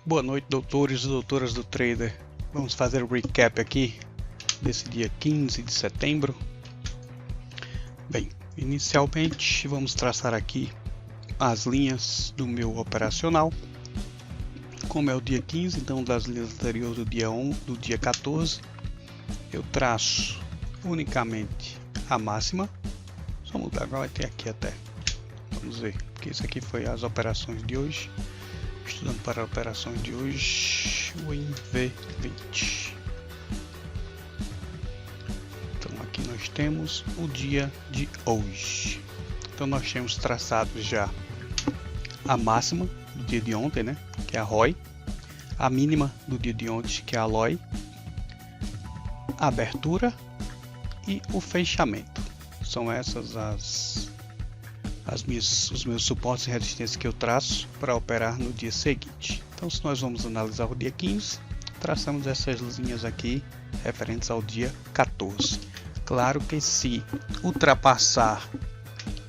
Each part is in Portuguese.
Boa noite, doutores e doutoras do trader. Vamos fazer o recap aqui desse dia 15 de setembro. Bem, inicialmente vamos traçar aqui as linhas do meu operacional. Como é o dia 15, então das linhas anteriores do dia 14, eu traço unicamente a máxima. Só mudar, agora vai ter aqui até. Vamos ver, porque isso aqui foi as operações de hoje. Estudando para operações de hoje, o V20. Então aqui nós temos o dia de hoje. Então nós temos traçado já a máxima do dia de ontem, né, que é a ROI, a mínima do dia de ontem, que é a LOI, a abertura e o fechamento. São essas os meus suportes e resistências que eu traço para operar no dia seguinte. Então, se nós vamos analisar o dia 15, traçamos essas linhas aqui referentes ao dia 14. Claro que se ultrapassar,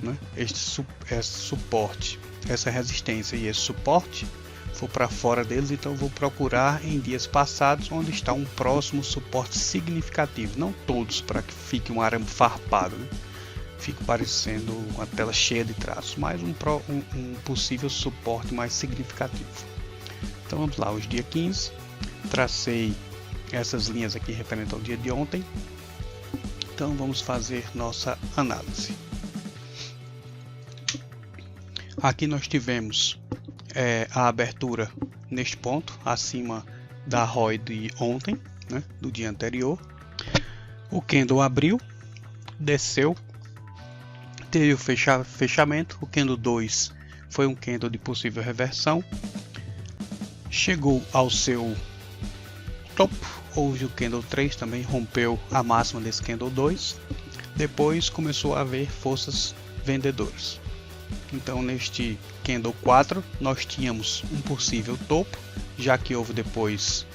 né, esse suporte, essa resistência e esse suporte, for para fora deles, então eu vou procurar em dias passados onde está um próximo suporte significativo. Não todos, para que fique um arame farpado, né? Fica parecendo uma tela cheia de traços, mas um possível suporte mais significativo. Então vamos lá, hoje dia 15, tracei essas linhas aqui referente ao dia de ontem. Então vamos fazer nossa análise. Aqui nós tivemos a abertura neste ponto, acima da ROI de ontem, né, do dia anterior. O candle abriu, desceu, teve o fechamento. O candle 2 foi um candle de possível reversão, chegou ao seu topo. Hoje o candle 3 também rompeu a máxima desse candle 2, depois começou a haver forças vendedoras. Então neste candle 4 nós tínhamos um possível topo, já que houve depois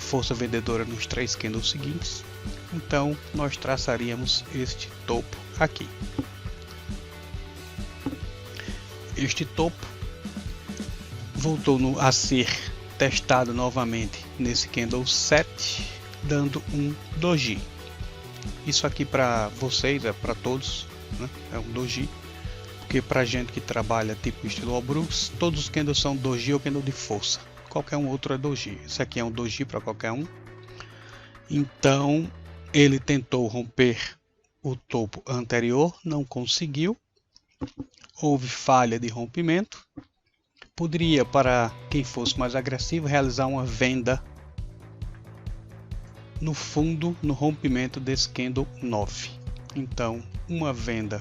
força vendedora nos 3 candles seguintes. Então nós traçaríamos este topo aqui. Este topo voltou a ser testado novamente nesse candle 7, dando um doji. Isso aqui para vocês, para todos, né? É um doji, porque para gente que trabalha tipo estilo All Brooks, todos os candles são doji ou candle de força. Qualquer um outro é doji. Esse aqui é um doji para qualquer um. Então ele tentou romper o topo anterior, não conseguiu. Houve falha de rompimento. Poderia, para quem fosse mais agressivo, realizar uma venda no fundo, no rompimento desse candle 9. Então, uma venda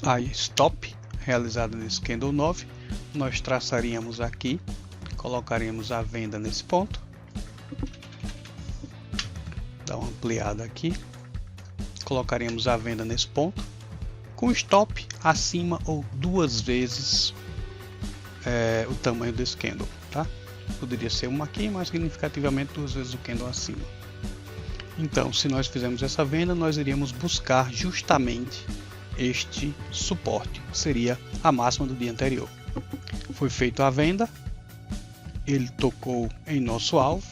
a stop realizada nesse candle 9, nós traçaríamos aqui, colocaríamos a venda nesse ponto. Dá uma ampliada aqui. Colocaríamos a venda nesse ponto, com stop acima ou 2 vezes o tamanho desse candle, tá? Poderia ser uma aqui, mas significativamente 2 vezes o candle acima. Então, se nós fizermos essa venda, nós iríamos buscar justamente este suporte, que seria a máxima do dia anterior. Foi feita a venda, ele tocou em nosso alvo.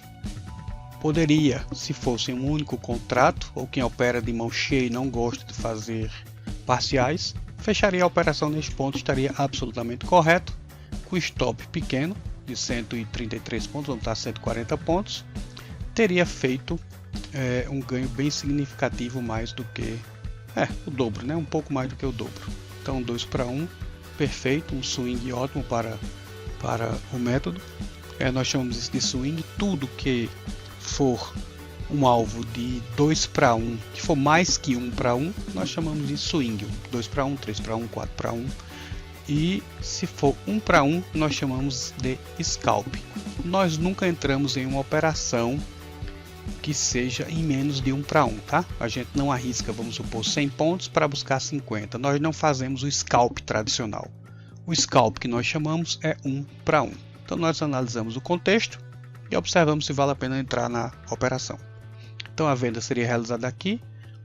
Poderia, se fosse um único contrato, ou quem opera de mão cheia e não gosta de fazer parciais, fecharia a operação neste ponto, estaria absolutamente correto, com stop pequeno de 133 pontos, vamos estar 140 pontos, teria feito um ganho bem significativo, mais do que o dobro, né? Um pouco mais do que o dobro. Então 2 para 1, perfeito, um swing ótimo para o método. Nós chamamos isso de swing. Tudo que for um alvo de 2 para 1, que for mais que 1 para 1, nós chamamos de swing. 2 para 1, 3 para 1, 4 para 1. E se for 1 para 1, nós chamamos de scalp. Nós nunca entramos em uma operação que seja em menos de 1 para 1, tá? A gente não arrisca, vamos supor, 100 pontos para buscar 50. Nós não fazemos o scalp tradicional. O scalp que nós chamamos é 1 para 1. Então nós analisamos o contexto e observamos se vale a pena entrar na operação. Então a venda seria realizada aqui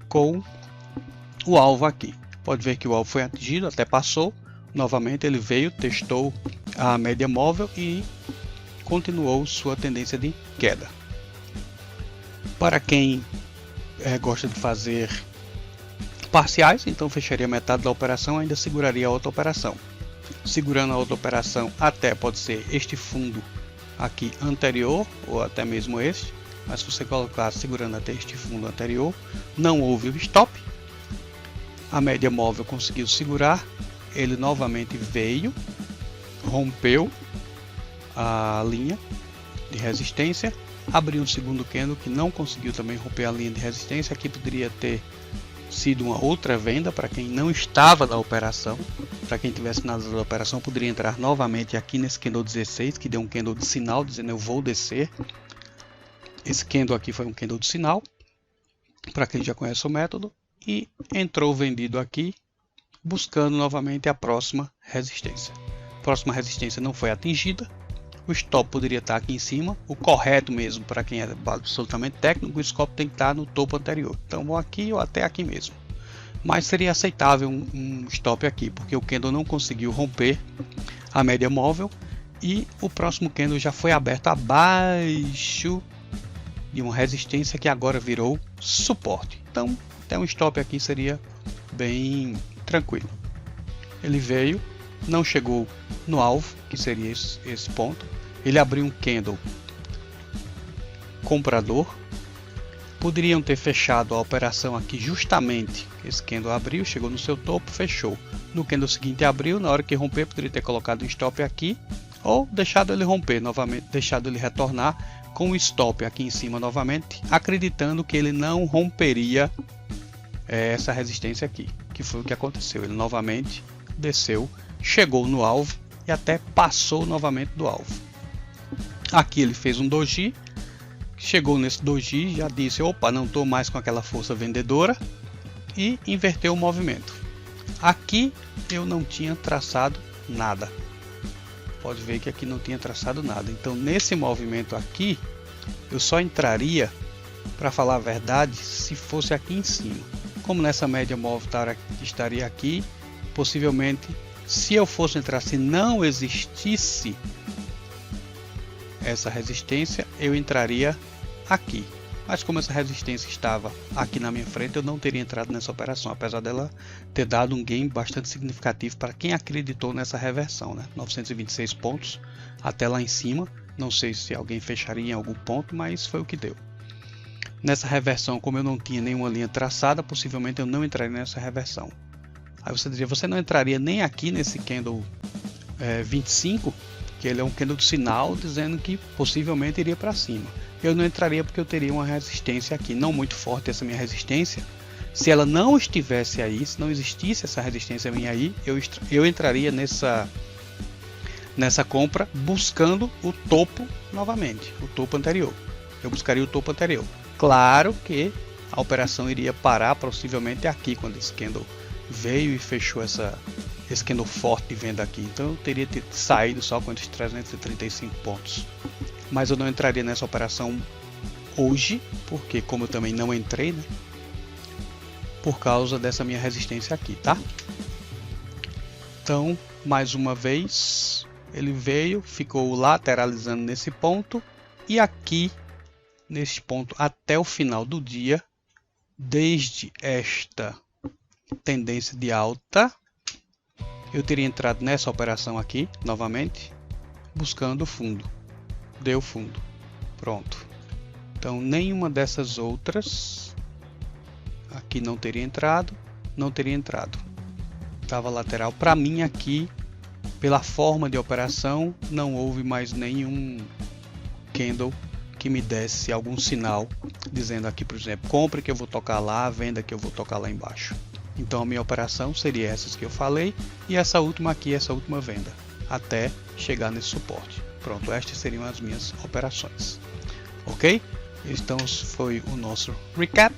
com o alvo aqui. Pode ver que o alvo foi atingido, até passou. Novamente ele veio, testou a média móvel e continuou sua tendência de queda. Para quem gosta de fazer parciais, então fecharia metade da operação e ainda seguraria a outra operação. Segurando a outra operação até pode ser este fundo aqui anterior ou até mesmo este, mas se você colocar segurando até este fundo anterior, não houve o stop. A média móvel conseguiu segurar, ele novamente veio, rompeu a linha de resistência, abriu um segundo candle que não conseguiu também romper a linha de resistência. Aqui poderia ter sido uma outra venda para quem não estava na operação. Para quem tivesse na operação, poderia entrar novamente aqui nesse candle 16, que deu um candle de sinal dizendo eu vou descer. Esse candle aqui foi um candle de sinal, para quem já conhece o método, e entrou vendido aqui, buscando novamente a próxima resistência. A próxima resistência não foi atingida. O stop poderia estar aqui em cima. O correto mesmo, para quem é absolutamente técnico, o stop tem que estar no topo anterior. Então, ou aqui ou até aqui mesmo. Mas seria aceitável um stop aqui, porque o candle não conseguiu romper a média móvel. E o próximo candle já foi aberto abaixo de uma resistência que agora virou suporte. Então, até um stop aqui seria bem tranquilo. Ele veio, não chegou no alvo, que seria esse ponto. Ele abriu um candle comprador. Poderiam ter fechado a operação aqui justamente. Esse candle abriu, chegou no seu topo, fechou. No candle seguinte abriu, na hora que romper poderia ter colocado um stop aqui, ou deixado ele romper novamente, deixado ele retornar com o stop aqui em cima novamente, acreditando que ele não romperia essa resistência aqui, que foi o que aconteceu. Ele novamente desceu, chegou no alvo e até passou novamente do alvo. Aqui ele fez um doji, chegou nesse doji, já disse, opa, não estou mais com aquela força vendedora, e inverteu o movimento. Aqui eu não tinha traçado nada. Pode ver que aqui não tinha traçado nada. Então nesse movimento aqui, eu só entraria, para falar a verdade, se fosse aqui em cima. Como nessa média móvel estaria aqui, possivelmente, se eu fosse entrar, se não existisse essa resistência, eu entraria aqui. Mas como essa resistência estava aqui na minha frente, eu não teria entrado nessa operação, apesar dela ter dado um gain bastante significativo para quem acreditou nessa reversão, né? 926 pontos até lá em cima. Não sei se alguém fecharia em algum ponto, mas foi o que deu. Nessa reversão, como eu não tinha nenhuma linha traçada, possivelmente eu não entraria nessa reversão. Aí você diria, você não entraria nem aqui nesse candle 25, que ele é um candle de sinal dizendo que possivelmente iria para cima. Eu não entraria porque eu teria uma resistência aqui, não muito forte essa minha resistência. Se ela não estivesse aí, se não existisse essa resistência minha aí, eu entraria nessa compra buscando o topo novamente, o topo anterior. Eu buscaria o topo anterior. Claro que a operação iria parar possivelmente aqui, quando esse candle veio e fechou esse candle forte de venda aqui. Então eu teria saído só com esses 335 pontos. Mas eu não entraria nessa operação hoje, porque como eu também não entrei, né? Por causa dessa minha resistência aqui, tá? Então, mais uma vez, ele veio, ficou lateralizando nesse ponto. E aqui, nesse ponto, até o final do dia, desde esta tendência de alta, eu teria entrado nessa operação aqui, novamente, buscando o fundo. Deu fundo. Pronto. Então, nenhuma dessas outras aqui não teria entrado, não teria entrado. Estava lateral. Para mim aqui, pela forma de operação, não houve mais nenhum candle que me desse algum sinal dizendo aqui, por exemplo, compre que eu vou tocar lá, venda que eu vou tocar lá embaixo. Então a minha operação seria essas que eu falei e essa última aqui, essa última venda, até chegar nesse suporte. Pronto, estas seriam as minhas operações. Ok? Então foi o nosso recap.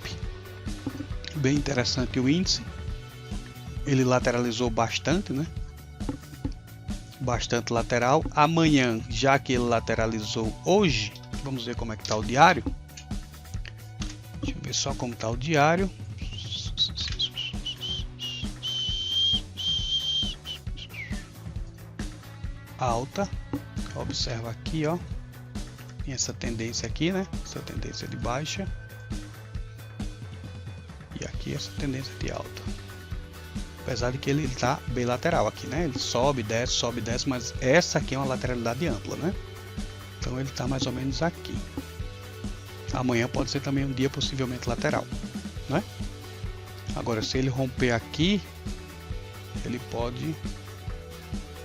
Bem interessante o índice. Ele lateralizou bastante, né? Bastante lateral. Amanhã, já que ele lateralizou hoje, vamos ver como é que está o diário. Deixa eu ver só como está o diário. Alta. Observa aqui, ó. Tem essa tendência aqui, né? Essa tendência de baixa. E aqui essa tendência de alta. Apesar de que ele está bem lateral aqui, né? Ele sobe, desce, mas essa aqui é uma lateralidade ampla, né? Então ele está mais ou menos aqui. Amanhã pode ser também um dia possivelmente lateral, né? Agora, se ele romper aqui, ele pode,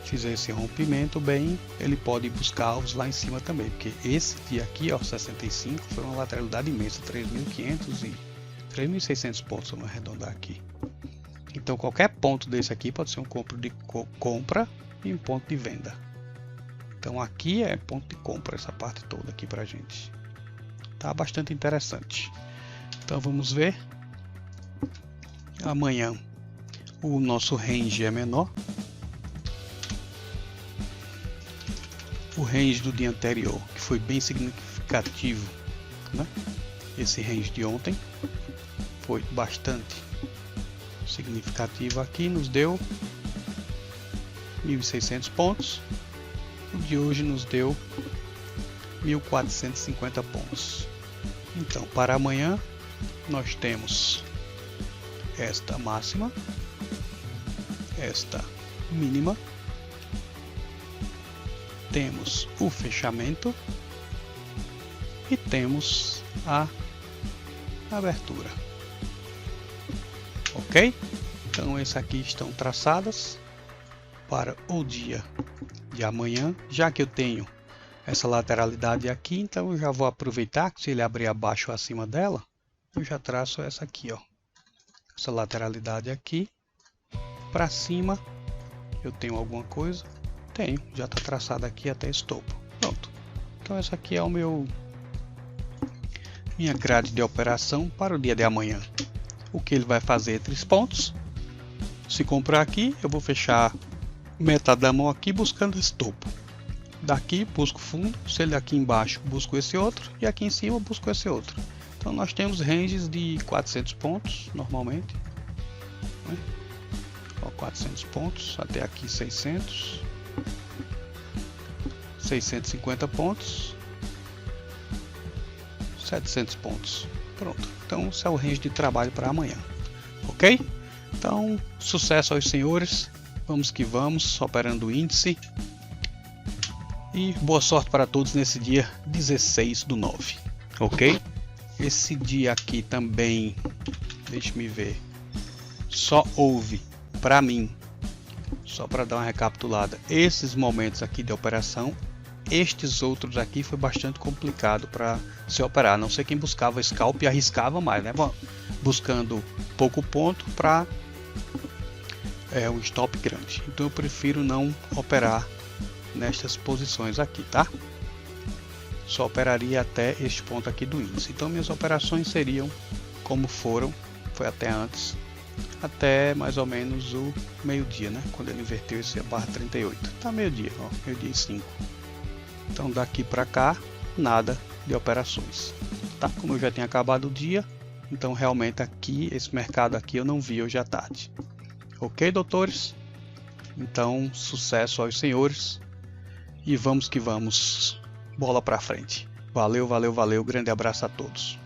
fizer esse rompimento bem, ele pode buscar alvos lá em cima também, porque esse dia aqui, ó, 65, foi uma lateralidade imensa, 3.500 e 3.600 pontos, vamos arredondar aqui. Então qualquer ponto desse aqui pode ser um ponto de compra e um ponto de venda. Então aqui é ponto de compra, essa parte toda aqui pra gente. Tá bastante interessante. Então vamos ver. Amanhã o nosso range é menor. O range do dia anterior, que foi bem significativo, né? Esse range de ontem foi bastante significativo aqui, nos deu 1.600 pontos. O de hoje nos deu 1.450 pontos. Então, para amanhã nós temos esta máxima, esta mínima, temos o fechamento e temos a abertura. Ok? Então essas aqui estão traçadas para o dia de amanhã. Já que eu tenho essa lateralidade aqui, então eu já vou aproveitar que se ele abrir abaixo ou acima dela, eu já traço essa aqui, ó. Essa lateralidade aqui para cima. Eu tenho alguma coisa? Tenho, já está traçada aqui até esse topo. Pronto. Então essa aqui é o minha grade de operação para o dia de amanhã. O que ele vai fazer entre os pontos? Se comprar aqui, eu vou fechar metade da mão aqui buscando esse topo. Daqui busco fundo, se ele aqui embaixo busco esse outro e aqui em cima busco esse outro. Então nós temos ranges de 400 pontos normalmente, né? Ó, 400 pontos até aqui 600, 650 pontos, 700 pontos. Pronto. Então esse é o range de trabalho para amanhã, ok? Então sucesso aos senhores, vamos que vamos, operando o índice. E boa sorte para todos nesse dia 16/9, ok? Esse dia aqui também, deixe-me ver, só houve para mim, só para dar uma recapitulada, esses momentos aqui de operação. Estes outros aqui foi bastante complicado para se operar, a não ser quem buscava scalp e arriscava mais, né? Bom, buscando pouco ponto para um stop grande. Então eu prefiro não operar nestas posições aqui, tá? Só operaria até este ponto aqui do índice. Então minhas operações seriam como foram, foi até antes, até mais ou menos o meio-dia, né? Quando ele inverteu esse barra 38. Tá meio-dia, ó, meio-dia e 5. Então daqui para cá, nada de operações, tá? Como eu já tinha acabado o dia, então realmente aqui, esse mercado aqui eu não vi hoje à tarde. Ok, doutores? Então, sucesso aos senhores e vamos que vamos, bola para frente. Valeu, valeu, valeu, grande abraço a todos.